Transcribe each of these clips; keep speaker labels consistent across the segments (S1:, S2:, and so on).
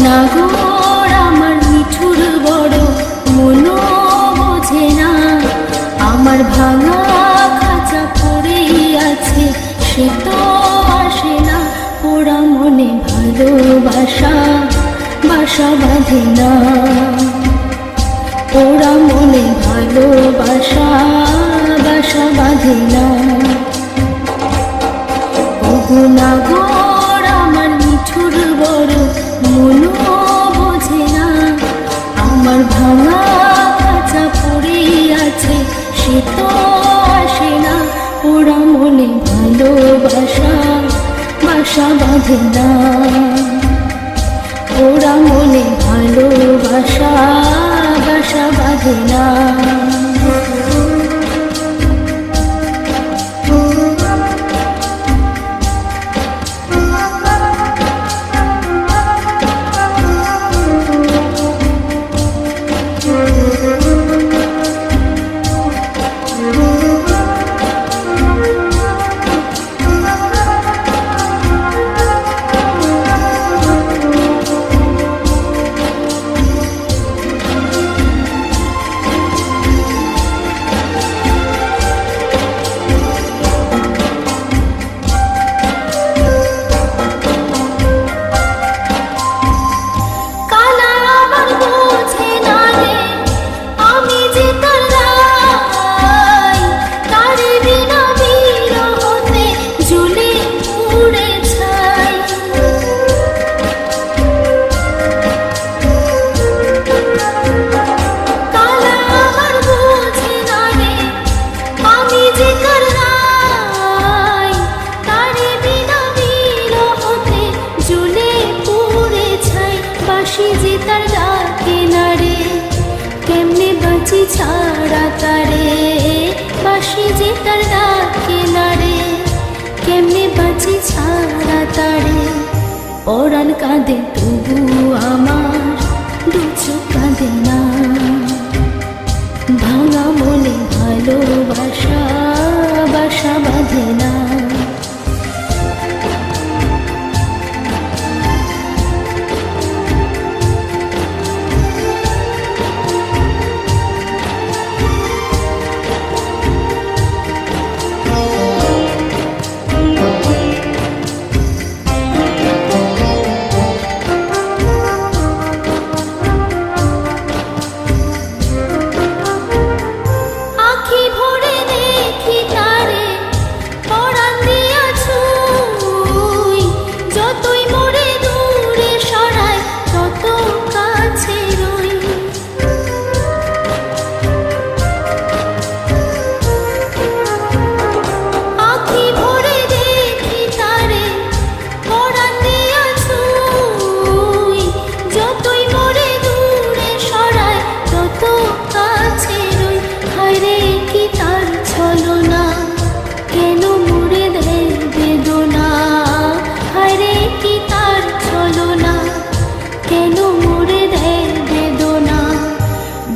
S1: নাগর আমার মিঠুর বড় মনো বোঝে না, আমার ভাঙা খাঁচা পড়েই আছে সে তো আসে না। ওরা মনে ভালোবাসা বাসা বাঁধে না, ওরা মনে ভালোবাসা বাসা বাঁধে না। ওগো নাগর আমার মিঠুর বড় মনো বোঝে না, আমার ভাঙা খাঁচা পড়েই আছে সে তো আসে না। ওরা মনে ভালোবাসা বাসা বাঁধে না, ওরা মনে ভালোবাসা বাসা বাঁধে না। ছাড়া তারে বাসি যে তার ডাকে না রে, কেমনে বাঁচি ছাড়া তারে। পরাণ কাঁদে তবু আমার দু চোখ কাঁদে না, ভাঙা মনে ভালোবাসা বাসা বাঁধে না।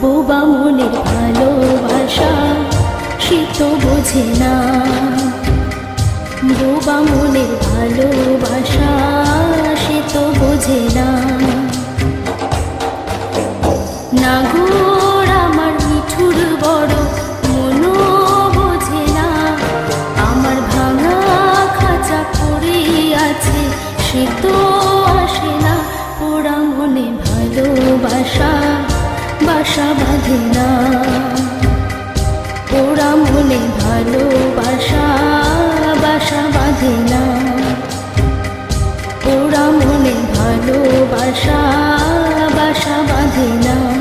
S1: বোবা মনের ভালোবাসা সে তো বোঝে না, বোবা মনের ভালোবাসা সে তো বোঝে না। নাগর আমার মিঠুর বড় মনো বোঝে না, আমার ভাঙা খাঁচা পড়েই আছে সে তো আসে না। ওরা মনে ভালোবাসা বাসা বাঁধে না, ওরা মনে ভালোবাসা বাসা বাঁধে না, ওরা মনে ভালোবাসা বাসা বাঁধে না।